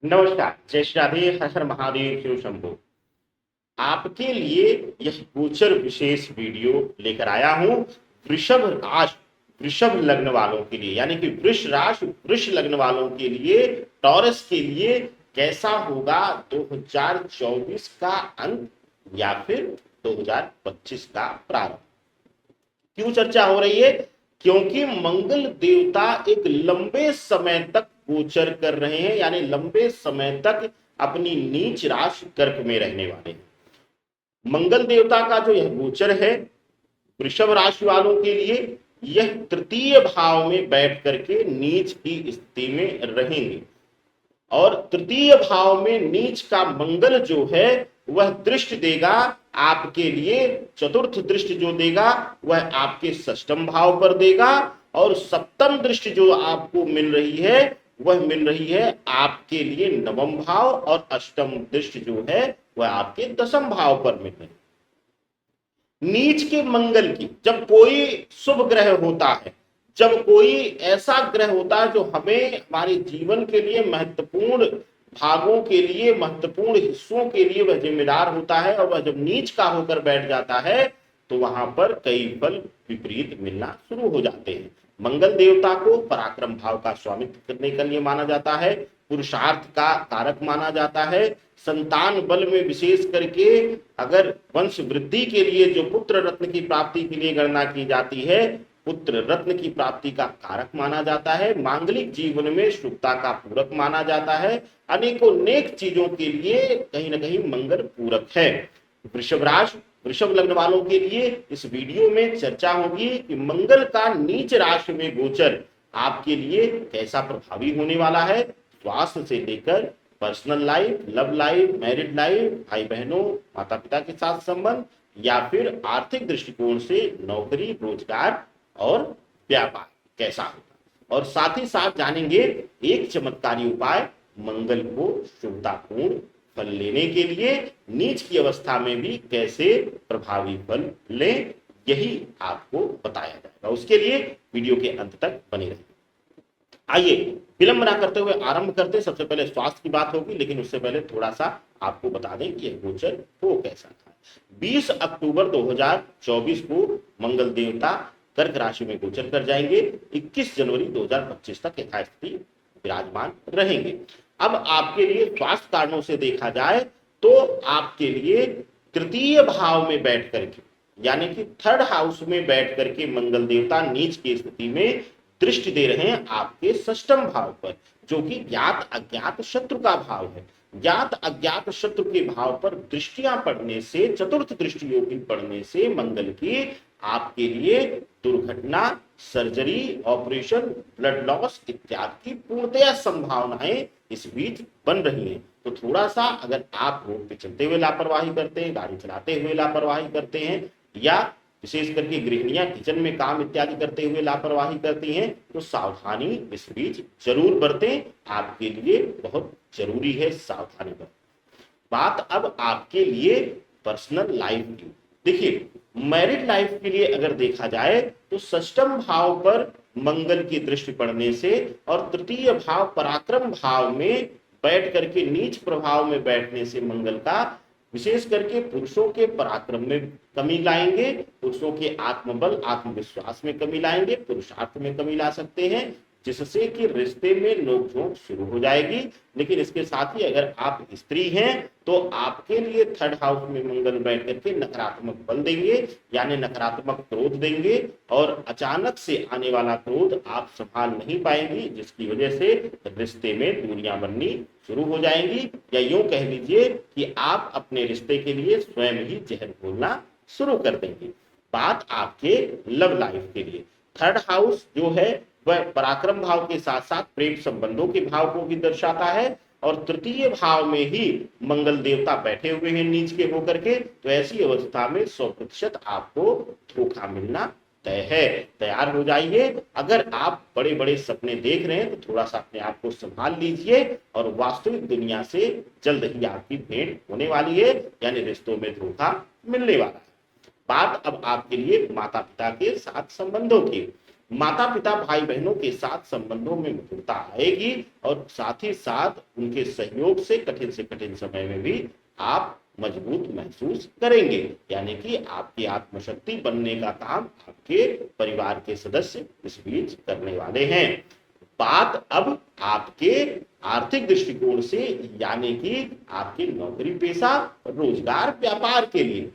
नमस्कार, जय श्री राधे, हर हर महादेव, शिव शंभो। आपके लिए यह गोचर विशेष वीडियो लेकर आया हूं। वृषभ राशि, वृषभ लग्न वालों के लिए, यानी कि वृष राशि वृष लग्न वालों के लिए, टॉरस के लिए कैसा होगा 2024 का अंत या फिर 2025 का प्रारंभ। क्यों चर्चा हो रही है? क्योंकि मंगल देवता एक लंबे समय तक गोचर कर रहे हैं, यानी लंबे समय तक अपनी नीच राशि कर्क में रहने वाले हैं। मंगल देवता का जो यह गोचर है वृषभ राशि वालों के लिए, यह तृतीय भाव में बैठ करके नीच की स्थिति में रहेंगे। और तृतीय भाव में नीच का मंगल जो है वह दृष्टि देगा आपके लिए, चतुर्थ दृष्टि जो देगा वह आपके षष्ठम भाव पर देगा। और सप्तम दृष्टि जो आपको मिल रही है वह मिल रही है आपके लिए नवम भाव, और अष्टम दृष्टि जो है वह आपके दसम भाव पर मिल रही है। नीच के मंगल की जब कोई शुभ ग्रह होता है, जब कोई ऐसा ग्रह होता है जो हमें हमारे जीवन के लिए महत्वपूर्ण भागों के लिए, महत्वपूर्ण हिस्सों के लिए वह जिम्मेदार होता है, और वह जब नीच का होकर बैठ जाता है तो वहां पर कई फल विपरीत मिलना शुरू हो जाते हैं। मंगल देवता को पराक्रम भाव का स्वामित्व करने के लिए माना जाता है, पुरुषार्थ का कारक माना जाता है। संतान बल में विशेष करके अगर वंश वृद्धि के लिए जो पुत्र रत्न की प्राप्ति के लिए गणना की जाती है, पुत्र रत्न की प्राप्ति का कारक माना जाता है। मांगलिक जीवन में शुभता का पूरक माना जाता है। अनेकों नेक चीजों के लिए कहीं ना कहीं मंगल पूरक है। वृषभ राशि वृषभ लग्न वालों के लिए इस वीडियो में चर्चा होगी कि मंगल का नीच राशि में गोचर आपके लिए कैसा प्रभावी होने वाला है। स्वास्थ्य से लेकर personal life, love life, married life, भाई बहनों, माता पिता के साथ संबंध, या फिर आर्थिक दृष्टिकोण से नौकरी, रोजगार और व्यापार कैसा होगा। और साथ ही साथ जानेंगे एक चमत्कारी उपाय मंगल को शुभतापूर्ण फल लेने के लिए नीच की अवस्था में भी कैसे प्रभावी फल लें, यही आपको बताया जाएगा। उसके लिए वीडियो के अंत तक बने रहिए। आइए विलंब ना करते हुए आरंभ करते। सबसे पहले स्वास्थ्य की बात होगी, लेकिन उससे पहले थोड़ा सा आपको बता दें कि यह गोचर हो कैसा था। 20 अक्टूबर 2024 को मंगल देवता कर्क राशि में गोचर कर जाएंगे। 21 जनवरी 2025 तक यथास्थिति विराजमान रहेंगे। अब आपके लिए स्वास्थ्य कारणों से देखा जाए तो आपके लिए तृतीय भाव में बैठ करके, यानी कि थर्ड हाउस में बैठ करके मंगल देवता नीच की स्थिति में दृष्टि दे रहे हैं आपके षष्ठम भाव पर, जो कि ज्ञात अज्ञात शत्रु का भाव है। ज्ञात अज्ञात शत्रु के भाव पर दृष्टियां पड़ने से, चतुर्थ दृष्टि योगी पड़ने से मंगल की आपके लिए दुर्घटना, सर्जरी, ऑपरेशन, ब्लड लॉस इत्यादि की पूर्णतया संभावनाएं इस बीच बन रही हैं। तो थोड़ा सा अगर आप रोड पे चलते हुए लापरवाही करते हैं, गाड़ी चलाते हुए लापरवाही करते हैं, या विशेष करके गृहिणियां किचन में काम इत्यादि करते हुए लापरवाही करती हैं, तो सावधानी इस बीच जरूर बरतें। आपके लिए बहुत जरूरी है सावधानी बरतें। बात अब आपके लिए पर्सनल लाइफ की। देखिए, मैरिड लाइफ के लिए अगर देखा जाए तो षष्ठम भाव पर मंगल की दृष्टि पड़ने से और तृतीय भाव पराक्रम भाव में बैठ करके नीच प्रभाव में बैठने से मंगल का विशेष करके पुरुषों के पराक्रम में कमी लाएंगे, पुरुषों के आत्मबल, आत्मविश्वास में कमी लाएंगे, पुरुषार्थ में कमी ला सकते हैं, जिससे कि रिश्ते में नोकझोंक शुरू हो जाएगी। लेकिन इसके साथ ही अगर आप स्त्री हैं तो आपके लिए थर्ड हाउस में मंगल बैठ करके नकारात्मक बल देंगे, यानी नकारात्मक क्रोध देंगे, और अचानक से आने वाला क्रोध आप संभाल नहीं पाएंगी, जिसकी वजह से रिश्ते में दूरियां बननी शुरू हो जाएंगी। या यूं कह लीजिए कि आप अपने रिश्ते के लिए स्वयं ही जहर घोलना शुरू कर देंगे। बात आपके लव लाइफ के लिए, थर्ड हाउस जो है वह पराक्रम भाव के साथ साथ प्रेम संबंधों के भाव को भी दर्शाता है, और तृतीय भाव में ही मंगल देवता बैठे हुए हैं नीच के होकर के। तो ऐसी अवस्था में 100% आपको धोखा मिलना तय है। तैयार हो जाइए। अगर आप बड़े बड़े सपने देख रहे हैं तो थोड़ा सा अपने आप को संभाल लीजिए, और वास्तविक दुनिया से जल्द ही आपकी भेंट होने वाली है, यानी रिश्तों में धोखा मिलने वाला है। बात अब आपके लिए माता पिता के साथ संबंधों की। माता पिता भाई बहनों के साथ संबंधों में मधुरता आएगी और साथ ही साथ उनके सहयोग से कठिन समय में भी आप मजबूत महसूस करेंगे। यानी कि आपकी आत्मशक्ति बनने का काम आपके परिवार के सदस्य इस बीच करने वाले हैं। बात अब आपके आर्थिक दृष्टिकोण से, यानी कि आपके नौकरी पेशा, रोजगार, व्यापार के लिए,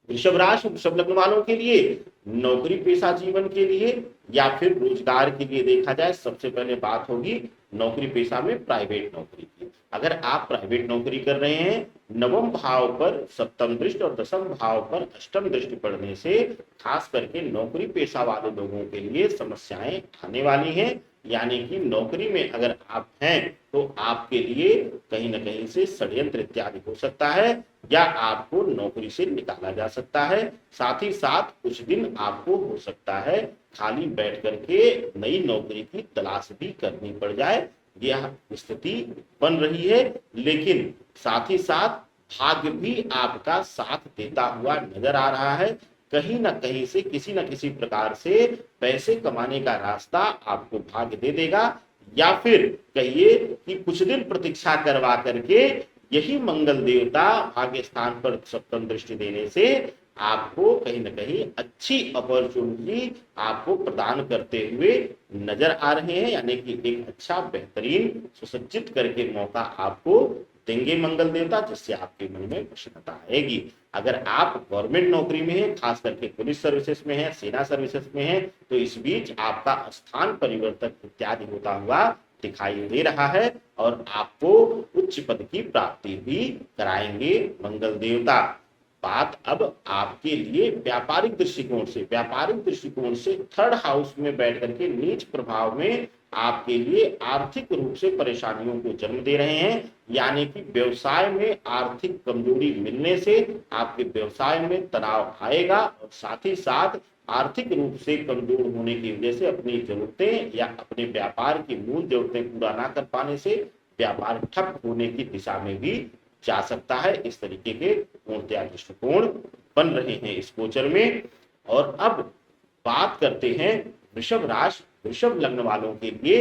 वृषभ राशि वृषभ लग्न वालों के लिए, नौकरी पेशा जीवन के लिए या फिर रोजगार के लिए देखा जाए, सबसे पहले बात होगी नौकरी पेशा में प्राइवेट नौकरी की। अगर आप प्राइवेट नौकरी कर रहे हैं, नवम भाव पर सप्तम दृष्टि और दसम भाव पर अष्टम दृष्टि पड़ने से खास करके नौकरी पेशा वाले लोगों के लिए समस्याएं आने वाली हैं। यानी कि नौकरी में अगर आप हैं तो आपके लिए कहीं ना कहीं से षड्यंत्र इत्यादि हो सकता है या आपको नौकरी से निकाला जा सकता है। साथ ही साथ कुछ दिन आपको हो सकता है खाली बैठ करके नई नौकरी की तलाश भी करनी पड़ जाए, यह स्थिति बन रही है। लेकिन साथ ही साथ भाग्य भी आपका साथ देता हुआ नजर आ रहा है। कहीं ना कहीं से किसी न किसी प्रकार से पैसे कमाने का रास्ता आपको भाग्य दे देगा, या फिर कहिए कि कुछ दिन प्रतीक्षा करवा करके यही मंगल देवता भाग्य स्थान पर सप्तम दृष्टि देने से आपको कहीं ना कहीं अच्छी अपॉर्चुनिटी आपको प्रदान करते हुए नजर आ रहे हैं। यानी कि एक अच्छा बेहतरीन सुसज्जित करके मौका आपको देंगे मंगल देवता, जिससे आपके मन में प्रसन्नता आएगी। अगर आप गवर्नमेंट नौकरी में हैं, खास करके पुलिस सर्विसेज में हैं, सेना सर्विसेज में हैं, तो इस बीच आपका स्थान परिवर्तन इत्यादि होता हुआ दिखाई दे रहा है और आपको उच्च पद की प्राप्ति भी कराएंगे मंगल देवता। बात अब आपके लिए व्यापारिक दृष्टिकोण से थर्ड हाउस में बैठ करके नीच प्रभाव में आपके लिए आर्थिक रूप से परेशानियों को जन्म दे रहे हैं। यानी कि व्यवसाय में आर्थिक कमजोरी मिलने से आपके व्यवसाय में तनाव आएगा और साथ ही साथ आर्थिक रूप से कमजोर होने की वजह से अपनी जरूरतें या अपने व्यापार की मूल जरूरतें पूरा ना कर पाने से व्यापार ठप होने की दिशा में भी जा सकता है। इस तरीके के पूर्णतया दृष्टिकोण बन रहे हैं इस गोचर में। और अब बात करते हैं वृषभ राशि वृषभ लग्न वालों के लिए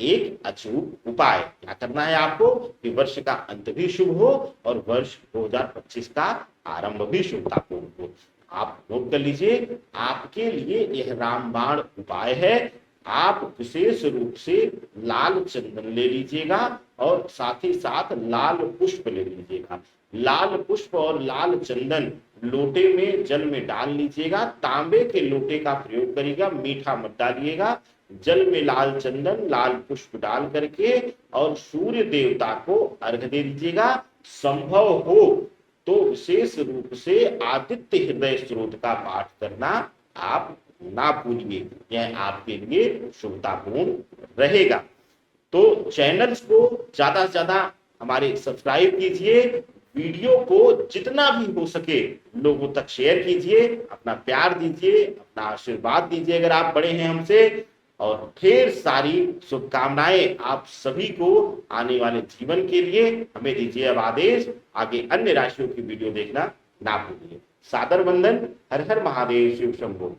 एक अचूक उपाय। क्या करना है आपको कि वर्ष का अंत भी शुभ हो और वर्ष 2025 का आरंभ भी शुभतापूर्ण हो। आप नोट कर लीजिए, आपके लिए यह रामबाण उपाय है। आप विशेष रूप से लाल चंदन ले लीजिएगा और साथ ही साथ लाल पुष्प ले लीजिएगा। लाल पुष्प और लाल चंदन लोटे में जल में डाल लीजिएगा। तांबे के लोटे का प्रयोग करिएगा, मीठा मत डालिएगा। जल में लाल चंदन लाल पुष्प डाल करके और सूर्य देवता को अर्घ्य दे दीजिएगा। संभव हो तो विशेष रूप से आदित्य हृदय स्त्रोत का पाठ करना आप ना भूलिए, यह आपके लिए शुभतापूर्ण रहेगा। तो चैनल्स को ज्यादा से ज्यादा हमारे सब्सक्राइब कीजिए, वीडियो को जितना भी हो सके लोगों तक शेयर कीजिए, अपना प्यार दीजिए, अपना आशीर्वाद दीजिए अगर आप बड़े हैं हमसे, और ढेर सारी शुभकामनाएं आप सभी को आने वाले जीवन के लिए। हमें दीजिए अब आदेश, आगे अन्य राशियों की वीडियो देखना ना भूलिए। सादर वंदन। हर हर महादेव, शिव शंभो।